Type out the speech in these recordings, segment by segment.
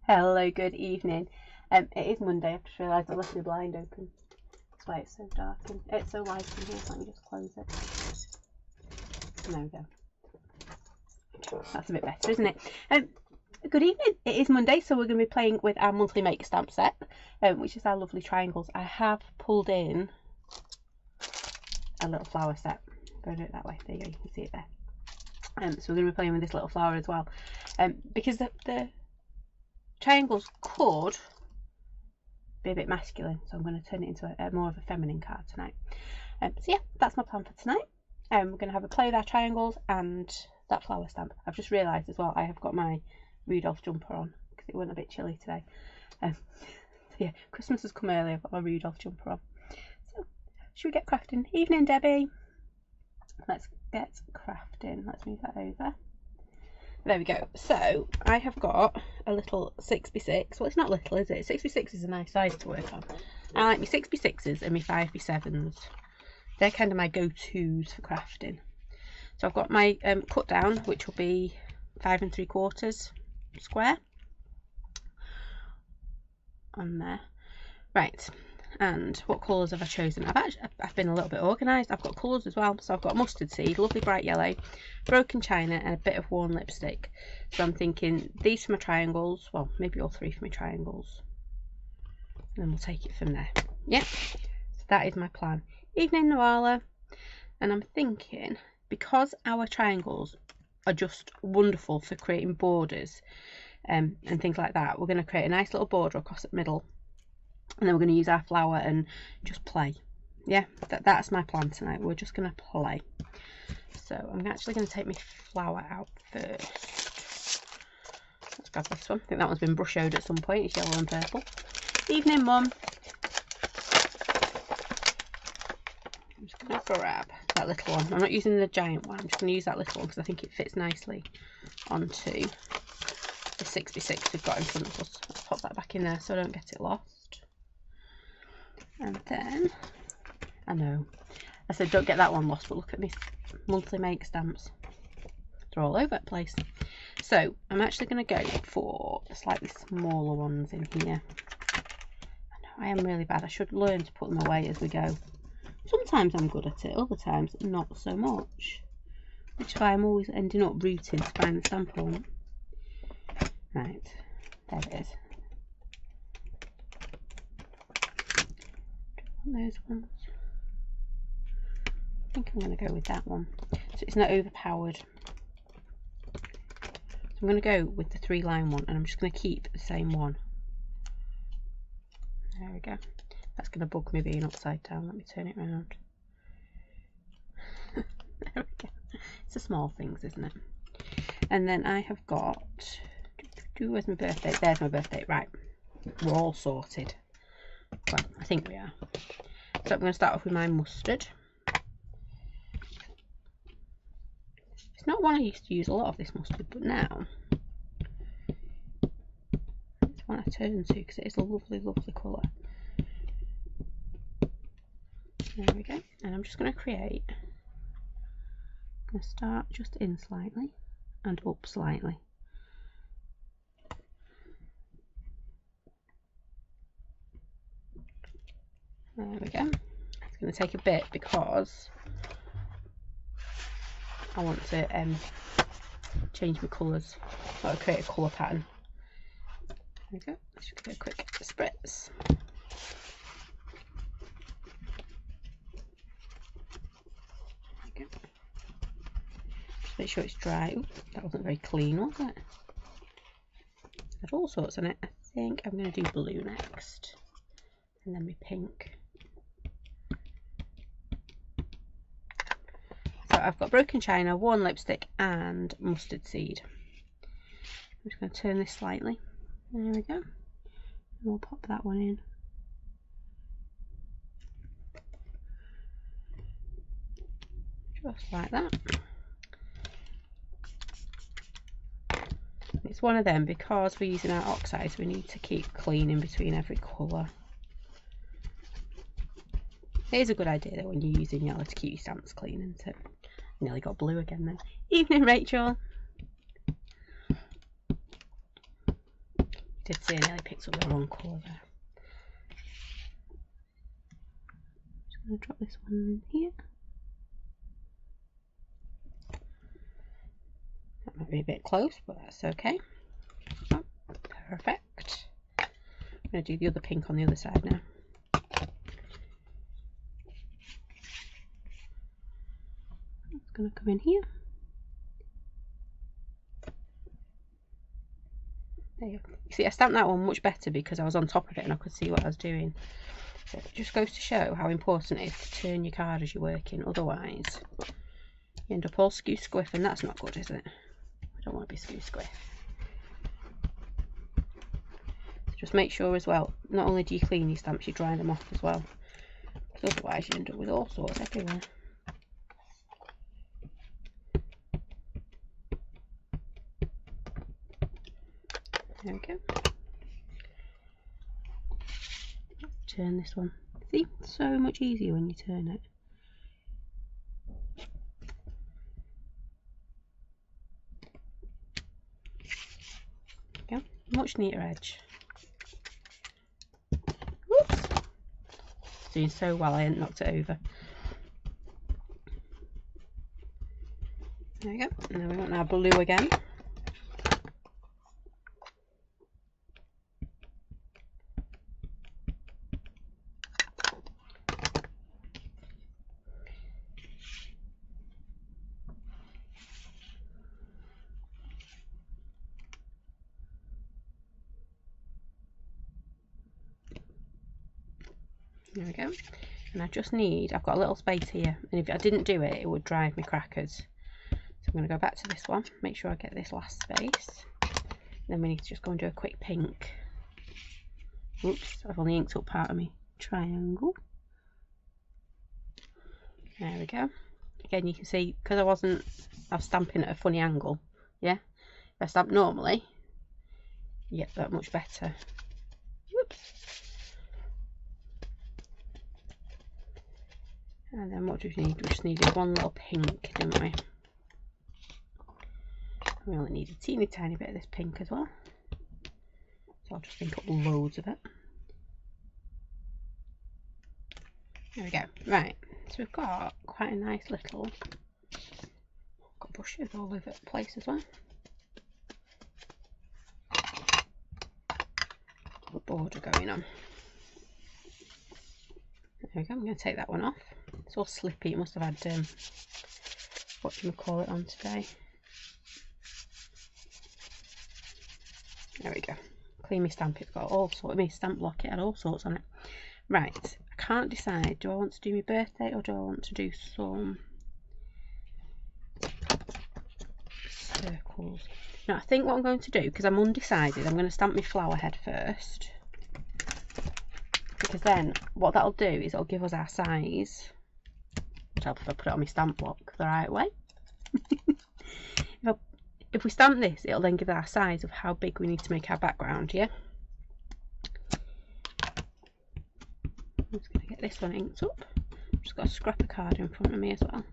Hello, good evening. It is Monday. I've just realised I left my blind open. That's why it's so dark and it's so light in here. So let me just close it. There we go. That's a bit better, isn't it? Good evening. It is Monday, so we're going to be playing with our monthly make stamp set, which is our lovely triangles. I have pulled in a little flower set. Go do it that way. There you go. You can see it there. So we're going to be playing with this little flower as well, because the triangles could be a bit masculine, so I'm going to turn it into a more of a feminine card tonight. So yeah, that's my plan for tonight. We're going to have a play with our triangles and that flower stamp. I've just realised as well I have got my Rudolph jumper on because it went a bit chilly today. So yeah, Christmas has come early. I've got my Rudolph jumper on. So should we get crafting? Evening, Debbie. Let's get crafting. Let's move that over. There we go. So I have got a little 6x6. Well, it's not little, is it? 6x6 is a nice size to work on. I like my 6x6s and my 5x7s. They're kind of my go-tos for crafting. So I've got my cut down, which will be 5 3/4 square on there. Right. And what colours have I chosen? I've been a little bit organised. I've got colours as well. So I've got mustard seed, lovely bright yellow, broken china, and a bit of worn lipstick. So I'm thinking these for my triangles. Well, maybe all 3 for my triangles. And then we'll take it from there. Yeah. So that is my plan. Evening, Noala. And I'm thinking, because our triangles are just wonderful for creating borders and things like that, we're going to create a nice little border across the middle. And then we're going to use our flower and just play. Yeah, that's my plan tonight. We're just going to play. So I'm actually going to take my flower out first. Let's grab this one. I think that one's been brush out at some point. It's yellow and purple. Evening, Mum. I'm just going to grab that little one. I'm not using the giant one. I'm just going to use that little one because I think it fits nicely onto the 6x6 we've got in front of us. Let's pop that back in there so I don't get it lost. And then, I know, I said don't get that one lost, but look at these monthly make stamps. They're all over the place. So I'm actually going to go for the slightly smaller ones in here. I know I am really bad. I should learn to put them away as we go. Sometimes I'm good at it, other times not so much. Which is why I'm always ending up rooting to find the stamp I want. Right, there it is. Those ones. I think I'm going to go with that one so it's not overpowered. So I'm going to go with the 3-line one and I'm just going to keep the same one. There we go. That's going to bug me being upside down. Let me turn it around. There we go. It's the small things, isn't it? And then I have got, where's my birthday? There's my birthday. Right, we're all sorted. Well, I think we are. So I'm going to start off with my mustard. It's not one I used to use a lot of, this mustard, but now it's one I turn to because it is a lovely, lovely colour. There we go. And I'm just going to create. I'm going to start just in slightly and up slightly. There we go. It's going to take a bit because I want to change my colours. I want to create a colour pattern. There we go. Let's just give it a quick spritz. There we go. Just make sure it's dry. Ooh, that wasn't very clean, was it? Had all sorts on it. I think I'm going to do blue next. And then my pink. So I've got broken china, worn lipstick and mustard seed. I'm just going to turn this slightly. There we go. And we'll pop that one in. Just like that. It's one of them, because we're using our oxides, we need to keep clean in between every colour. It is a good idea though when you're using yellow to keep your stamps clean, isn't it? Nearly got blue again then. Evening, Rachel. Did see I nearly picked up the wrong colour there. Just going to drop this one in here. That might be a bit close, but that's okay. Oh, perfect. I'm going to do the other pink on the other side now. It's going to come in here. There you go. You see, I stamped that one much better because I was on top of it and I could see what I was doing. So it just goes to show how important it is to turn your card as you're working. Otherwise, you end up all skew squiff, and that's not good, is it? I don't want to be skew squiff. So just make sure as well, not only do you clean your stamps, you dry them off as well. Because otherwise you end up with all sorts everywhere. There we go. Let's turn this one. See, it's so much easier when you turn it. There we go. Much neater edge. Whoops! It's doing so well I hadn't knocked it over. There we go. And then we want our blue again. There we go. And I just need, I've got a little space here, and if I didn't do it, it would drive me crackers. So I'm going to go back to this one, make sure I get this last space. Then we need to just go and do a quick pink. Oops, I've only inked up part of my triangle. There we go. Again, you can see, because I was stamping at a funny angle, yeah? If I stamp normally, you get that much better. Whoops. And then what do we need? We just needed one little pink, didn't we? We only need a teeny tiny bit of this pink as well. So I'll just ink up loads of it. There we go. Right, so we've got quite a nice little, got bushes all over the place as well. The border going on. There we go. I'm going to take that one off. It's all slippy. It must have had what do you call it on today. There we go. Clean my stamp. It's got all sorts. My stamp block. It had all sorts on it. Right. I can't decide. Do I want to do my birthday or do I want to do some circles? Now I think what I'm going to do, because I'm undecided, I'm going to stamp my flower head first. Because then what that'll do is it'll give us our size, which helps if I put it on my stamp block the right way. If we stamp this, it'll then give our size of how big we need to make our background, yeah? I'm just going to get this one inked up. I've just got a scrapper card in front of me as well.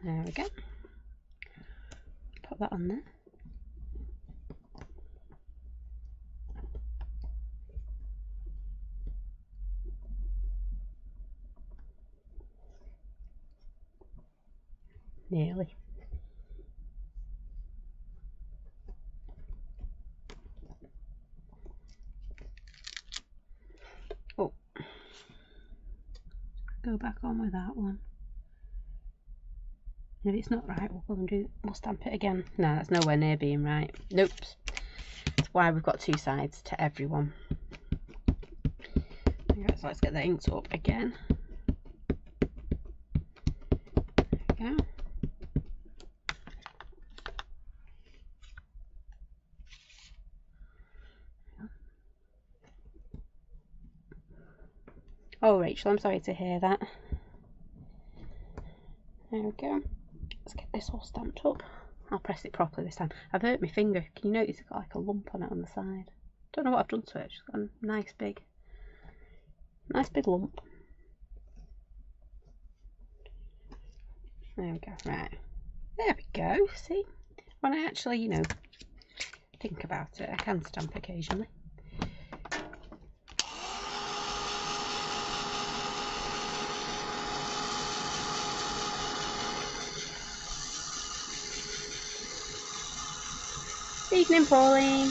There we go. Put that on there. Nearly. Oh. Go back on with that one. If it's not right, we'll go and we'll stamp it again. No, that's nowhere near being right. Nope. That's why we've got two sides to everyone. Okay, so let's get that inked up again. There we go. Oh, Rachel, I'm sorry to hear that. There we go. Let's get this all stamped up. I'll press it properly this time. I've hurt my finger. Can you notice it's got like a lump on it on the side? Don't know what I've done to it. It's got a nice big lump. There we go. Right. There we go. See? When I actually, you know, think about it, I can stamp occasionally. Evening, Pauline.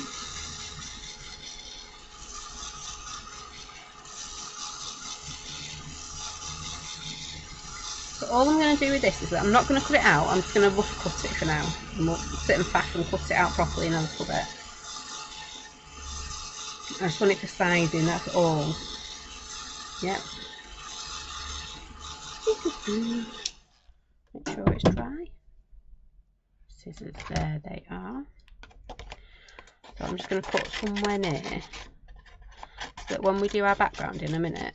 So all I'm going to do with this is that I'm not going to cut it out, I'm just going to rough cut it for now. And we'll sit and faff and cut it out properly in a little bit. I just want it for sizing, that's all. Yep. Make sure it's dry. Scissors, there they are. So I'm just going to put somewhere near, so that when we do our background in a minute,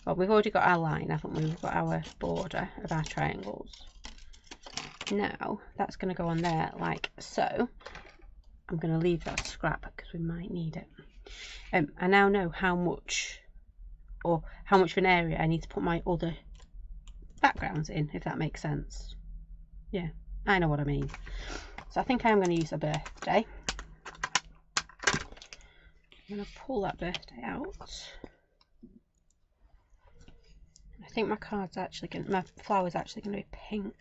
well, we've already got our line, haven't we? We've got our border of our triangles. Now, that's going to go on there like so. I'm going to leave that scrap because we might need it. I now know how much of an area I need to put my other backgrounds in, if that makes sense. Yeah, I know what I mean. So I think I'm going to use a birthday. I'm going to pull that birthday out. I think my flower's actually going to be pink,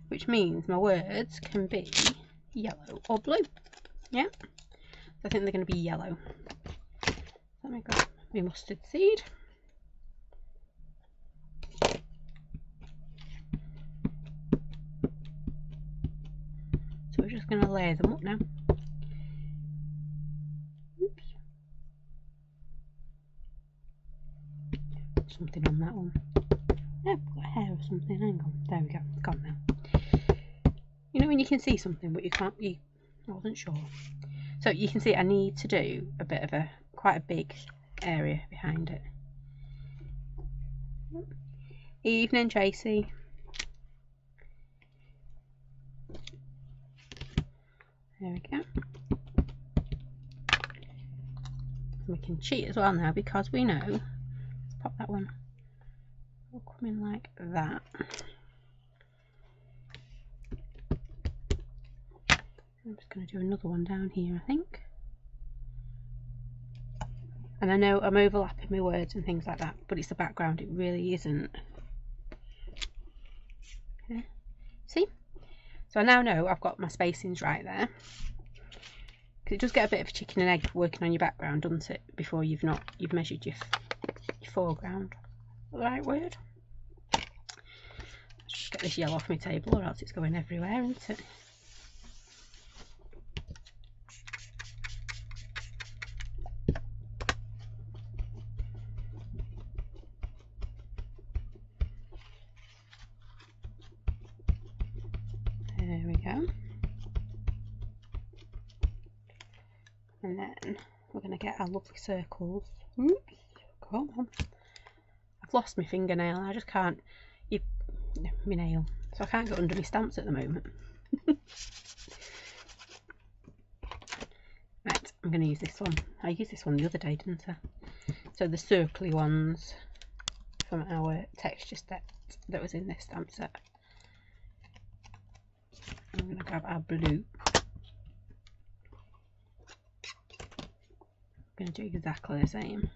which means my words can be yellow or blue. Yeah, so I think they're going to be yellow. Let me grab my mustard seed. So we're just going to layer them up now. Oops. Something on that one. I've got hair or something. Hang on. There we go. Gone now. You know when you can see something but you can't. I wasn't sure. So you can see I need to do a bit of quite a big area behind it. Evening, Tracy. There we go. We can cheat as well now because we know. Let's pop that one. We'll come in like that. I'm just going to do another one down here, I think. And I know I'm overlapping my words and things like that, but it's the background, it really isn't. Okay. See? So I now know I've got my spacings right there. Because it does get a bit of a chicken and egg working on your background, doesn't it? Before you've measured your foreground. The right word? Let's just get this yellow off my table or else it's going everywhere, isn't it? There we go. And then we're going to get our lovely circles. Oops, come on. I've lost my fingernail. I just can't. My nail. So I can't get under my stamps at the moment. Right, I'm going to use this one. I used this one the other day, didn't I? So the circly ones from our texture set that was in this stamp set. I'm going to grab our blue. I'm going to do exactly the same.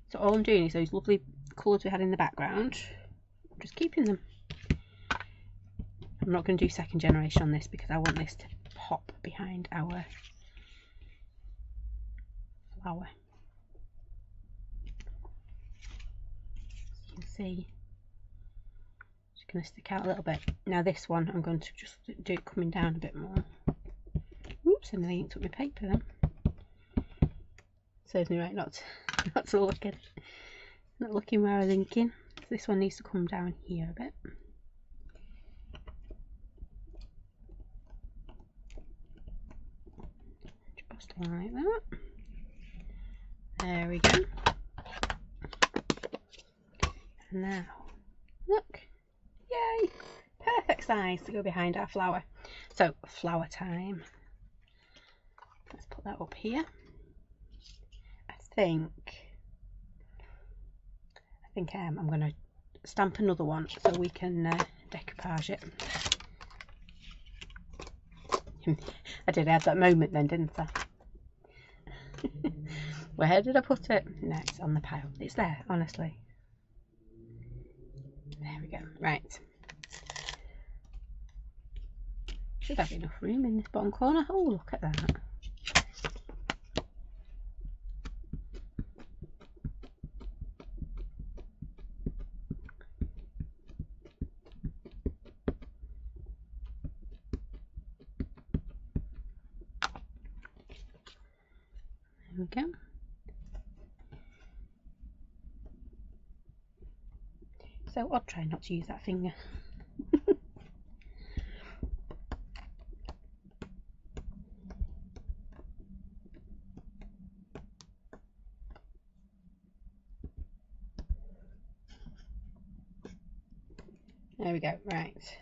So all I'm doing is those lovely colours we had in the background, I'm just keeping them. I'm not going to do second generation on this because I want this to pop behind our flower. As you can see, it's going to stick out a little bit. Now this one I'm going to just do it coming down a bit more. Oops, and I inked up my paper then. Serves me right not to look at it. Not looking where I was thinking. So this one needs to come down here a bit. Just like that. There we go. And now, look. Yay! Perfect size to go behind our flower. So, flower time. Let's put put that up here. I think I'm going to stamp another one so we can decoupage it. I did have that moment then, didn't I? Where did I put it? No, it's on the pile. It's there, honestly. There we go. Right. Should have enough room in this bottom corner. Oh, look at that. There we go. So I'll try not to use that finger. There we go, right.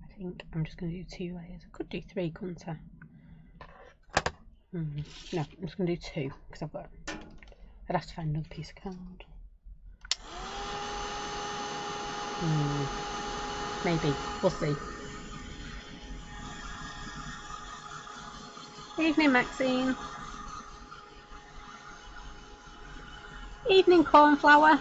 I think I'm just going to do 2 layers. I could do 3, couldn't I? No, I'm just going to do 2 because I'd have to find another piece of card. Maybe, we'll see. Evening, Maxine. Evening, cornflower.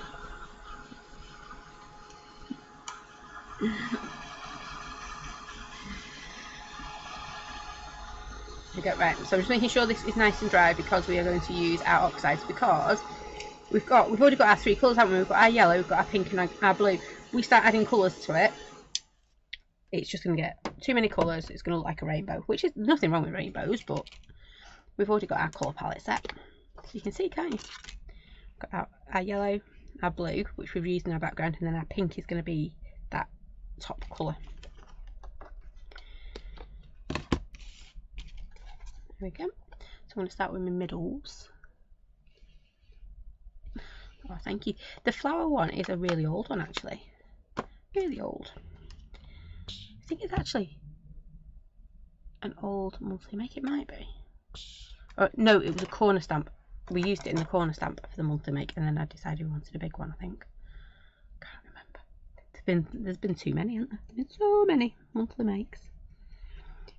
Okay, right, so I'm just making sure this is nice and dry because we are going to use our oxides, because we've already got our 3 colours, haven't we? We've got our yellow, we've got our pink and our blue. We start adding colours to it, it's just going to get too many colours. It's going to look like a rainbow, which is nothing wrong with rainbows, but we've already got our colour palette set. So you can see, can't you? Got our yellow, our blue, which we've used in our background, and then our pink is going to be that top colour. There we go. So I'm going to start with my middles. Oh, thank you. The flower one is a really old one, actually. Really old. I think it's actually an old Monthy make. It might be. Oh, no, it was a corner stamp. We used it in the corner stamp for the Monthy make, and then I decided we wanted a big one, I think. Can't remember. There's been too many, hasn't there? There's been so many Monthy makes.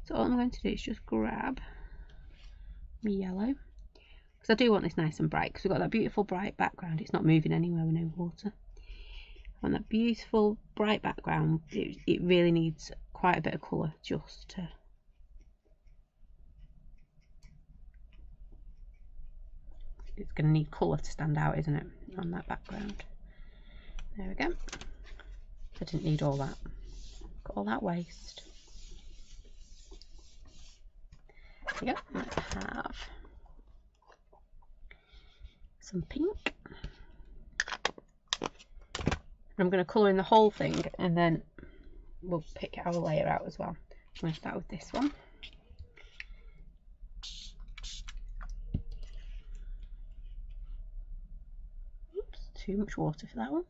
So all I'm going to do is just grab my yellow, because I do want this nice and bright, because we've got that beautiful bright background. It's not moving anywhere with no water. On that beautiful bright background, it really needs quite a bit of colour just to it's going to need colour to stand out, isn't it, on that background. There we go. I didn't need all that. Got all that waste. There we go. Let's have some pink. I'm going to colour in the whole thing, and then we'll pick our layer out as well. I'm going to start with this one. Oops, too much water for that one.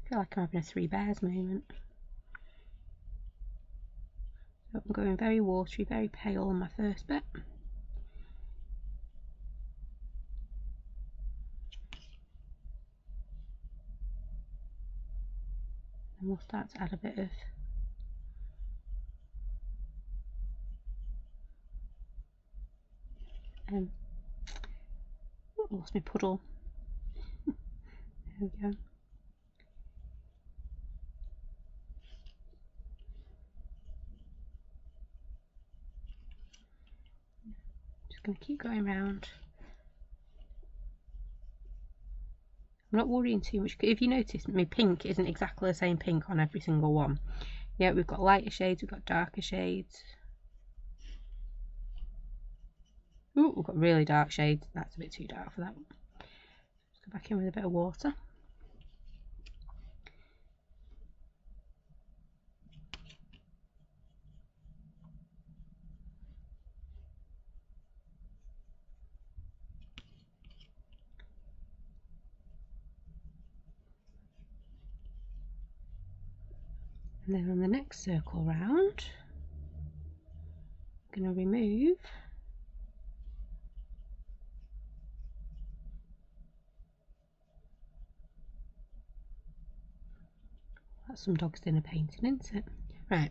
I feel like I'm having a 3 bears moment. So I'm going very watery, very pale on my first bit. And we'll start to add a bit of oh, I lost my puddle. There we go. Just going to keep going around. I'm not worrying too much. If you notice, my pink isn't exactly the same pink on every single one. Yeah, we've got lighter shades, we've got darker shades. Ooh, we've got really dark shades. That's a bit too dark for that one. Let's go back in with a bit of water. And then on the next circle round, I'm going to remove that's some dog's dinner painting, isn't it? Right,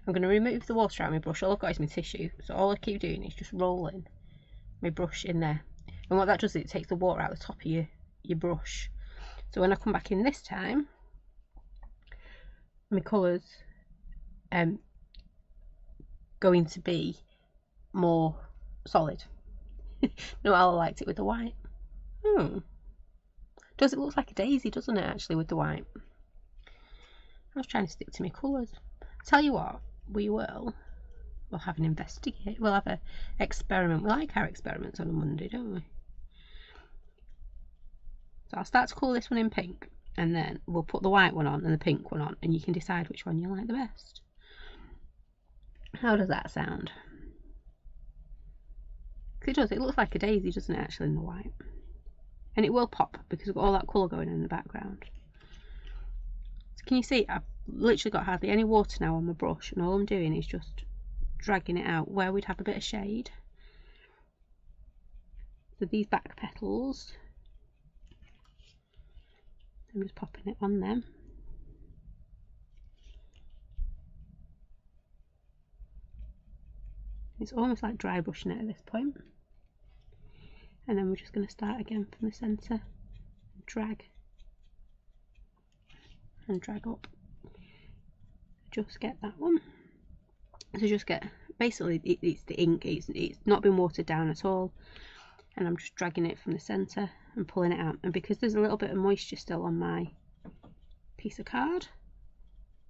I'm going to remove the water out of my brush. All I've got is my tissue, so all I keep doing is just rolling my brush in there. And what that does is it takes the water out the top of your brush. So when I come back in this time, my colours going to be more solid. No, I liked it with the white. Does it look like a daisy, doesn't it, actually, with the white? I was trying to stick to my colours. Tell you what, we'll have an investigate. We'll have an experiment. We like our experiments on a Monday, don't we? So I'll start to colour this one in pink, and then we'll put the white one on and the pink one on, and you can decide which one you like the best. How does that sound? It does. It looks like a daisy, doesn't it, actually, in the white? And it will pop because we've got all that colour going in the background. So can you see? I've literally got hardly any water now on my brush, and all I'm doing is just dragging it out where we'd have a bit of shade. So these back petals, I'm just popping it on them. It's almost like dry brushing it at this point. And then we're just going to start again from the centre, drag and drag up. Just get that one. So just get, basically it's the ink, it's not been watered down at all, and I'm just dragging it from the centre and pulling it out. And because there's a little bit of moisture still on my piece of card,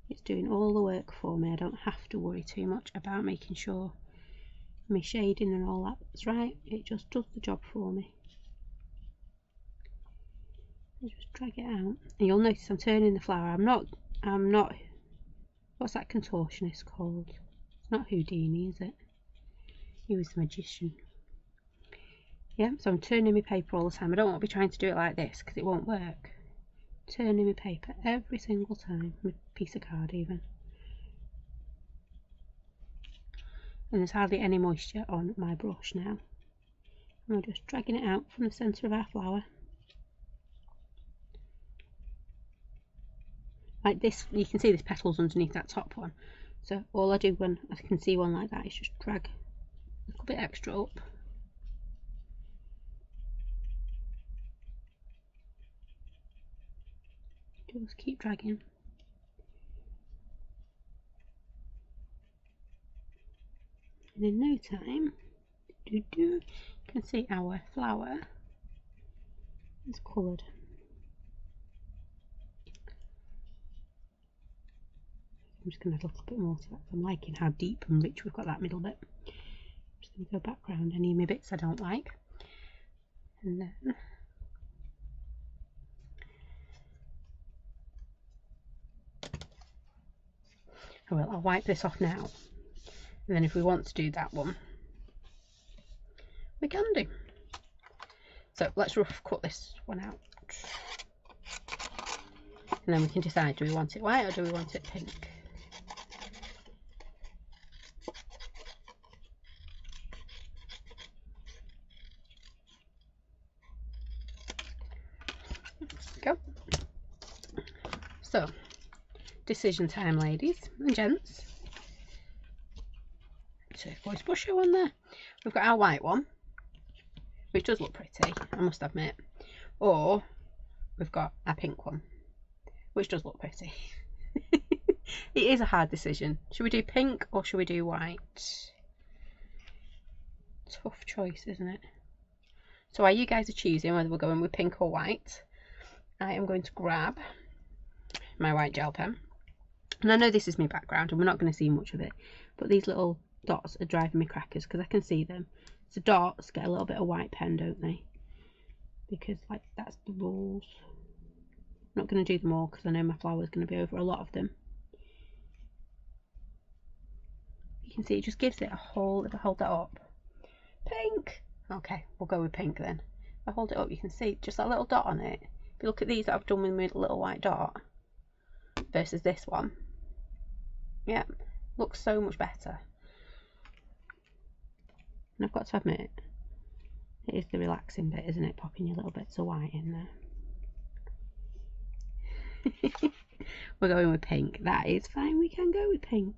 it's doing all the work for me. I don't have to worry too much about making sure my shading and all that's right. It just does the job for me. I just drag it out, and you'll notice I'm turning the flower. I'm not what's that contortionist called? It's not Houdini, is it? He was the magician. Yeah, so I'm turning my paper all the time. I don't want to be trying to do it like this because it won't work. Turning my paper every single time, my piece of card even. And there's hardly any moisture on my brush now. And we're just dragging it out from the centre of our flower. Like this, you can see this petal's underneath that top one. So all I do when I can see one like that is just drag a little bit extra up. Just keep dragging. And in no time, you can see our flower is coloured. I'm just going to add a little bit more to that. I'm liking how deep and rich we've got that middle bit. I'm just going to go back round any of my bits I don't like. And then I'll wipe this off now. And then if we want to do that one, we can do. So let's rough cut this one out. And then we can decide, do we want it white or do we want it pink? Go. So, decision time, ladies and gents. Turquoise brusher on there. We've got our white one, which does look pretty, I must admit, or we've got our pink one, which does look pretty. It is a hard decision. Should we do pink or should we do white? Tough choice, isn't it? So while you guys are choosing whether we're going with pink or white, I am going to grab my white gel pen. And I know this is my background and we're not going to see much of it, but these little dots are driving me crackers because I can see them. So dots get a little bit of white pen, don't they? Because like that's the rules. I'm not going to do them all because I know my flower is going to be over a lot of them. You can see it just gives it a whole, if I hold that up, pink. Okay, we'll go with pink then. If I hold it up, you can see just that little dot on it. If you look at these that I've done with my little white dot versus this one, Yeah, looks so much better. And I've got to admit, it is the relaxing bit, isn't it? Popping your little bits of white in there. We're going with pink. That is fine, we can go with pink.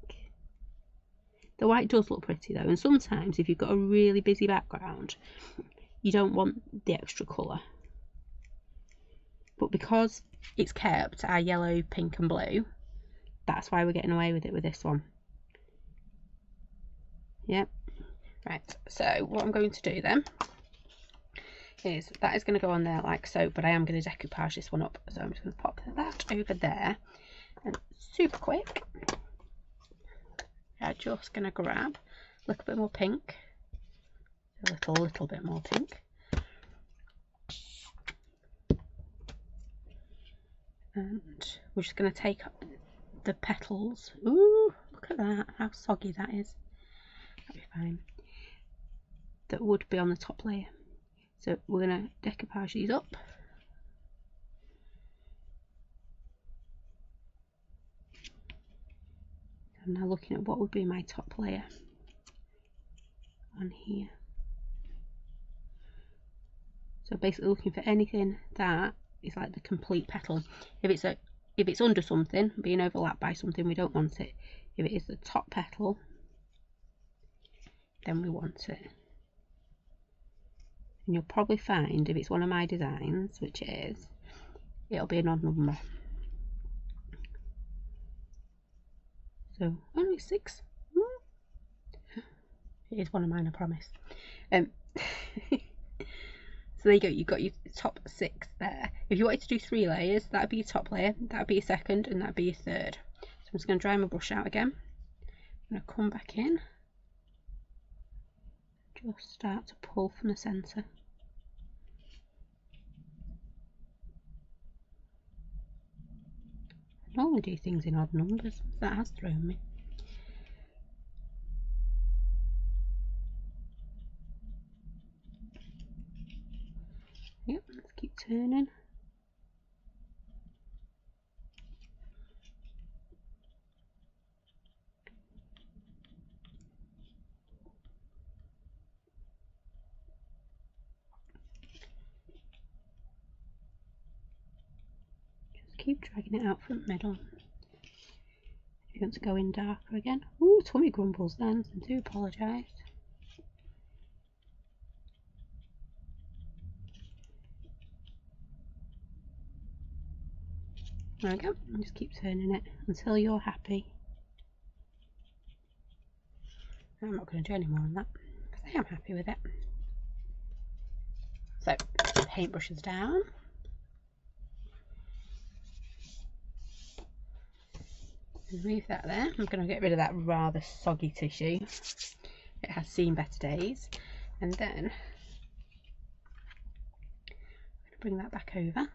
The white does look pretty though, and sometimes if you've got a really busy background, you don't want the extra colour. But because it's kept our yellow, pink and blue, that's why we're getting away with it with this one. Yep. Right, so what I'm going to do then is that is going to go on there like so, but I am going to decoupage this one up. So I'm just going to pop that over there, and super quick, I'm just going to grab a little bit more pink, a little bit more pink, and we're just going to take the petals. Ooh, look at that, how soggy that is. That'll be fine. That would be on the top layer. So we're going to decoupage these up. I'm now looking at what would be my top layer on here. So basically looking for anything that is like the complete petal. If it's under something, being overlapped by something, we don't want it. If it is the top petal, then we want it. And you'll probably find if it's one of my designs, which it is, it'll be an odd number. So only 6. It is one of mine, I promise. So there you go, you've got your top 6 there. If you wanted to do 3 layers, that would be your top layer, that would be your second, and that would be your third. So I'm just going to dry my brush out again. I'm going to come back in, just start to pull from the centre. I normally do things in odd numbers, that has thrown me. Yep, let's keep turning. Just keep dragging it out from the middle. If you want to go in darker again. Ooh, tummy grumbles then, I do apologise. There we go, and just keep turning it until you're happy. I'm not going to do any more on that because I am happy with it. So, paintbrushes down. Leave that there. I'm going to get rid of that rather soggy tissue. It has seen better days. And then, I'm going to bring that back over.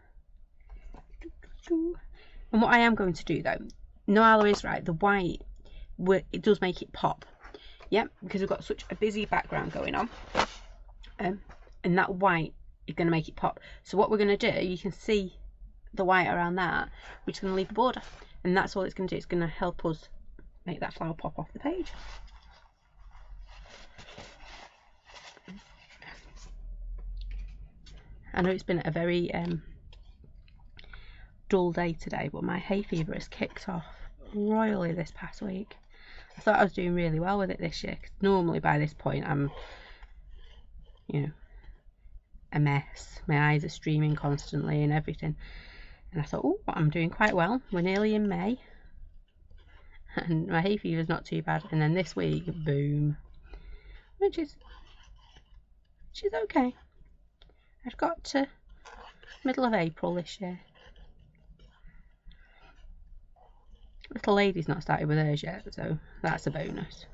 And what I am going to do though, Noala is right, the white, it does make it pop. Yeah, because we've got such a busy background going on. And that white is going to make it pop. So what we're going to do, you can see the white around that, we're just going to leave the border. And that's all it's going to do, it's going to help us make that flower pop off the page. I know it's been a very dull day today, but my hay fever has kicked off royally this past week. I thought I was doing really well with it this year, because normally by this point I'm, you know, a mess. My eyes are streaming constantly and everything. And I thought, oh, I'm doing quite well. We're nearly in May. And my hay fever's not too bad. And then this week, boom. Which is okay. I've got to middle of April this year. Little lady's not started with hers yet, so that's a bonus.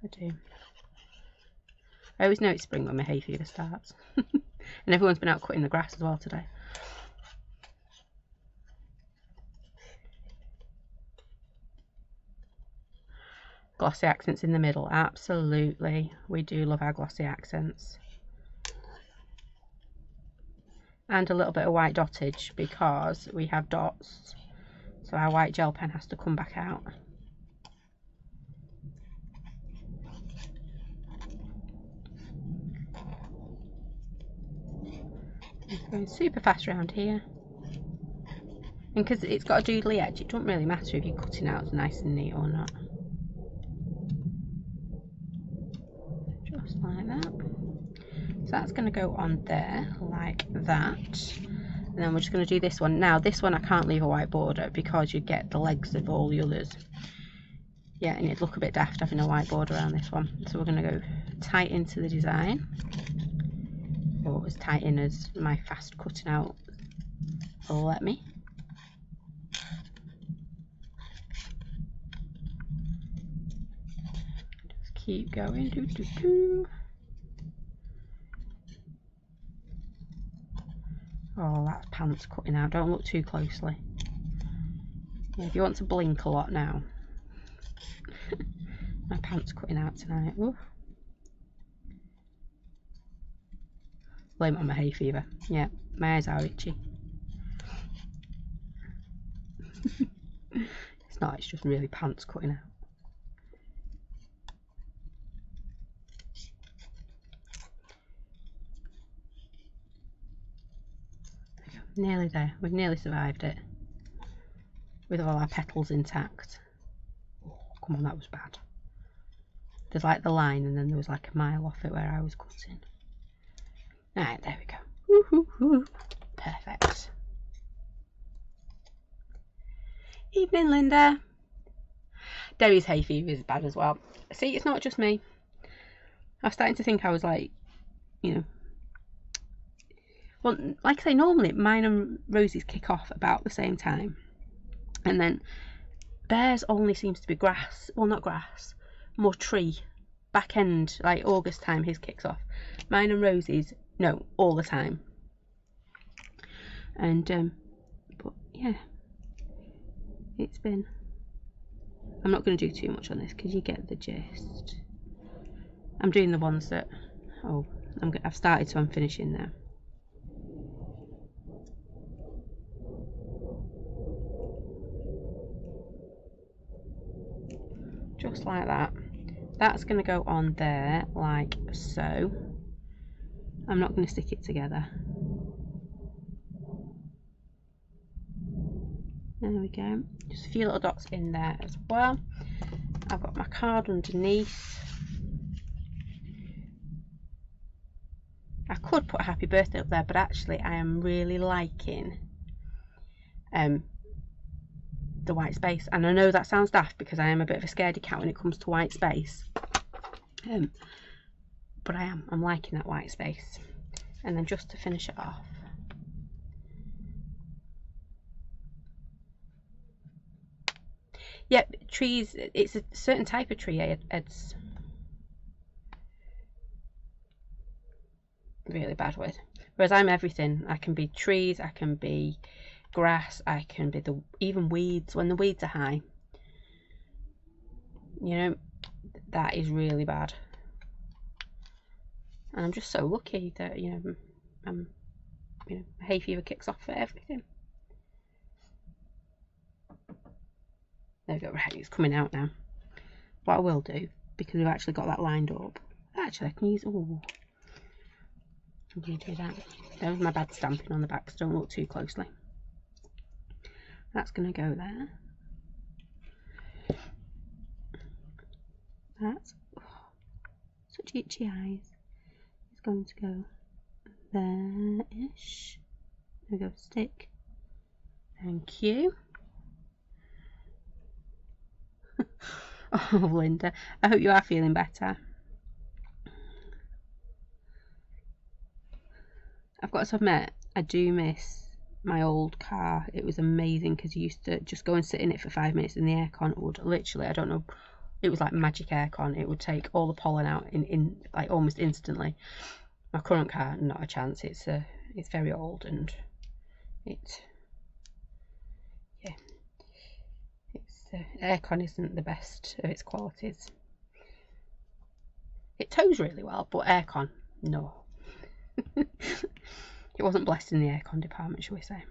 I do. I always know it's spring when my hay fever starts. And everyone's been out cutting the grass as well today. Glossy accents in the middle, absolutely. We do love our glossy accents. and a little bit of white dottage because we have dots, so our white gel pen has to come back out. It's going super fast around here, and because it's got a doodly edge, it doesn't really matter if you're cutting out nice and neat or not. Just like that. So that's going to go on there like that, and then we're just going to do this one. Now this one I can't leave a white border because you get the legs of all the others. Yeah, and it'd look a bit daft having a white border around this one. So we're going to go tight into the design, or as tight in as my fast cutting out will let me. Just keep going. Doo, doo, doo. Oh, that's pants cutting out. Don't look too closely. Yeah, if you want to blink a lot now. My pants cutting out tonight. Ooh. Blame it on my hay fever. Yeah, my eyes are itchy. It's not, it's just really pants cutting out. Nearly there. We've nearly survived it with all our petals intact. Oh, come on, that was bad. There's like the line, and then there was like a mile off it where I was cutting. Alright, there we go. Woo-hoo-hoo. Perfect. Evening, Linda. Debbie's hay fever is bad as well. See, it's not just me. I was starting to think I was like, you know, well, like I say, normally mine and Rosie's kick off about the same time, and then theirs only seems to be grass. Well, not grass, more tree. Back end, like August time, his kicks off. Mine and Rosie's, no, all the time. And but yeah, it's been. I'm not going to do too much on this because you get the gist. I'm doing the ones that. Oh, I've started, so I'm finishing now. Just like that. That's going to go on there like so. I'm not going to stick it together. There we go. Just a few little dots in there as well. I've got my card underneath. I could put a happy birthday up there, but actually I am really liking the white space, and I know that sounds daft because I am a bit of a scaredy cat when it comes to white space, but I'm liking that white space. And then just to finish it off, yep, trees, it's a certain type of tree it's really bad with, whereas I'm everything. I can be trees, I can be grass, I can be even weeds when the weeds are high. You know, that is really bad. And I'm just so lucky that, you know, hay fever kicks off for everything. There we go. Right, it's coming out now. What I will do, because we've actually got that lined up, actually I can use, oh, I'm going to do that. That was my bad stamping on the back, so don't look too closely. That's going to go there. That's such itchy eyes. It's going to go there-ish. There we go, stick. Thank you. Oh, Linda, I hope you are feeling better. I've got to admit, I do miss my old car. It was amazing because you used to just go and sit in it for 5 minutes and the aircon would literally, I don't know, it was like magic aircon. It would take all the pollen out in like almost instantly. My current car, not a chance. It's very old, and aircon isn't the best of its qualities. It tows really well, but aircon, no. It wasn't blessed in the aircon department, shall we say.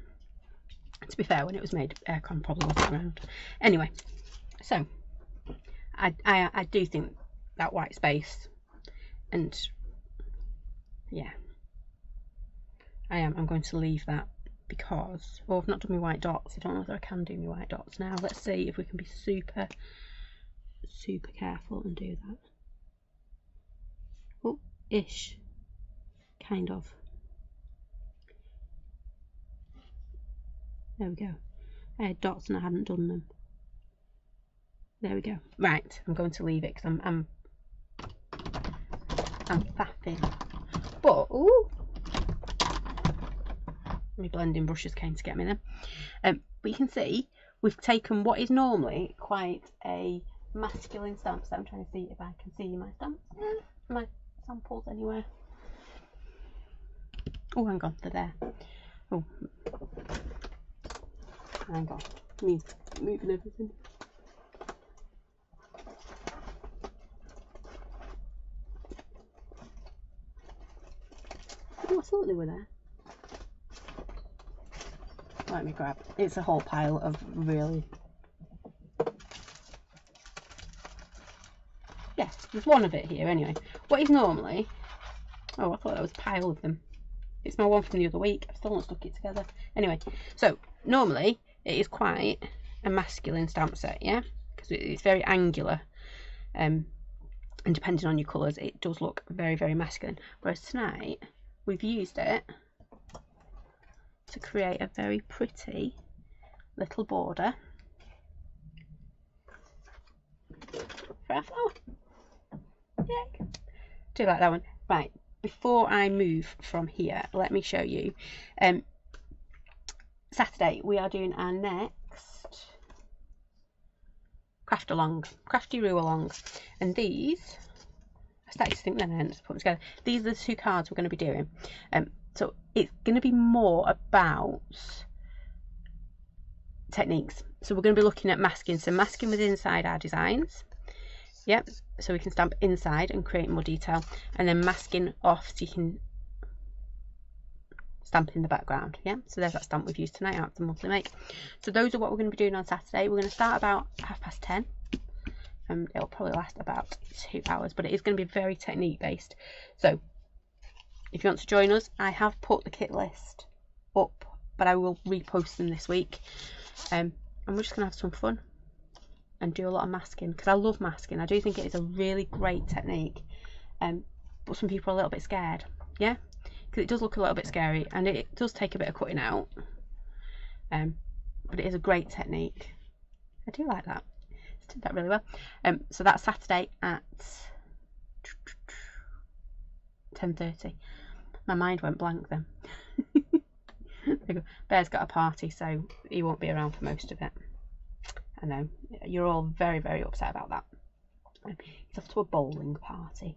To be fair, when it was made, aircon probably wasn't around. Anyway, so I do think that white space, and yeah, I'm going to leave that because, well, I've not done my white dots. I don't know whether I can do my white dots now. Let's see if we can be super careful and do that. Oh, ish, kind of. There we go. I had dots and I hadn't done them. There we go. Right, I'm going to leave it because I'm faffing. But ooh, my blending brushes came to get me then. But you can see we've taken what is normally quite a masculine stamp. So I'm trying to see if I can see my stamps, my samples anywhere. Oh, hang on, they're there. Oh, hang on, me moving everything. Oh, I thought they were there. Let me grab. It's a whole pile of really. Yes, there's one of it here anyway. What is normally. Oh, I thought that was a pile of them. It's my one from the other week. I've still not stuck it together. Anyway, so normally it is quite a masculine stamp set, yeah? Because it's very angular. And depending on your colours, it does look very, very masculine. Whereas tonight, we've used it to create a very pretty little border for our flower. Yay! Do like that one. Right, before I move from here, let me show you. Saturday we are doing our next Crafty Roo along, and these, I started to think then I hadn't put them together. These are the two cards we're going to be doing. So it's going to be more about techniques. So we're going to be looking at masking. So masking with inside our designs. Yep. So we can stamp inside and create more detail. And then masking off so you can stamp in the background. Yeah. So there's that stamp we've used tonight out of the monthly make. So those are what we're going to be doing on Saturday. We're going to start about 10:30. It'll probably last about 2 hours, but it is going to be very technique based. So if you want to join us, I have put the kit list up, but I will repost them this week. And we're just going to have some fun and do a lot of masking, because I love masking. I do think it is a really great technique. But some people are a little bit scared, yeah? Because it does look a little bit scary, and it does take a bit of cutting out. But it is a great technique. I do like that. It's did that really well. So that's Saturday at 10:30. My mind went blank then. Bear's got a party, so he won't be around for most of it. I know you're all very, very upset about that. He's off to a bowling party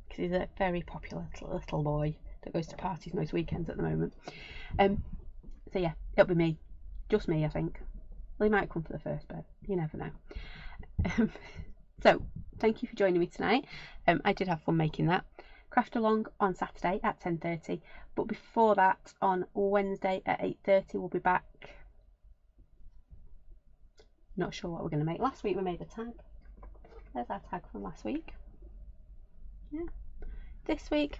because he's a very popular little boy that goes to parties most weekends at the moment. So yeah, it'll be me, just me, I think. Well, he might come for the first bit. You never know. So thank you for joining me tonight. I did have fun making that. Craft along on Saturday at 10:30, but before that on Wednesday at 8:30 we'll be back. Not sure what we're going to make. Last week we made a tag. There's our tag from last week. Yeah. This week,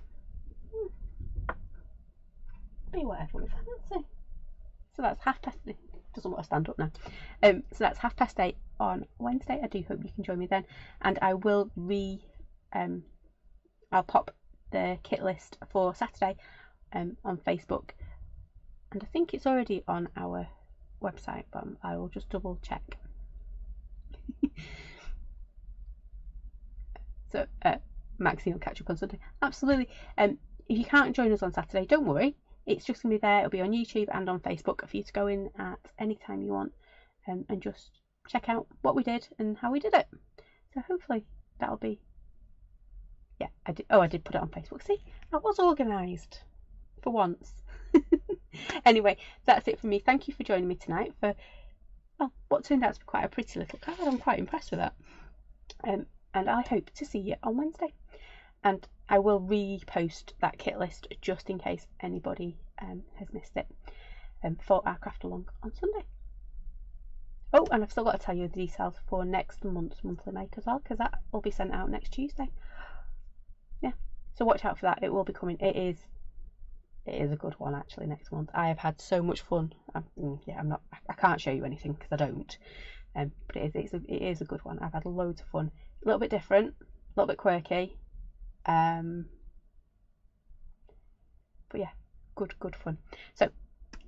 be whatever we fancy. So that's 8:30. Doesn't want to stand up now. So that's 8:30 on Wednesday. I do hope you can join me then, and I will I'll pop the kit list for Saturday on Facebook, and I think it's already on our website, but I will just double check. So Maxine will catch up on Sunday. Absolutely. If you can't join us on Saturday, don't worry, it's just gonna be there. It'll be on YouTube and on Facebook for you to go in at any time you want, and just check out what we did and how we did it. So hopefully that'll be, yeah, I did put it on Facebook. See, I was organised for once. Anyway, that's it for me. Thank you for joining me tonight for, well, what turned out to be quite a pretty little card. I'm quite impressed with that. And I hope to see you on Wednesday. And I will repost that kit list just in case anybody has missed it for our craft along on Sunday. Oh, and I've still got to tell you the details for next month's monthly make as well, because that will be sent out next Tuesday. Yeah, so watch out for that. It will be coming. It is a good one actually next month. I have had so much fun. Yeah, I can't show you anything because I don't. But it is a good one. I've had loads of fun. A little bit different, a little bit quirky. But yeah, good fun. So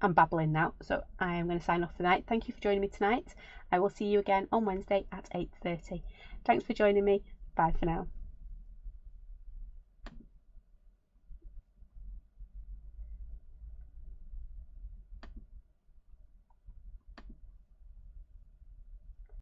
I'm babbling now, so I am going to sign off tonight. Thank you for joining me tonight. I will see you again on Wednesday at 8:30. Thanks for joining me. Bye for now.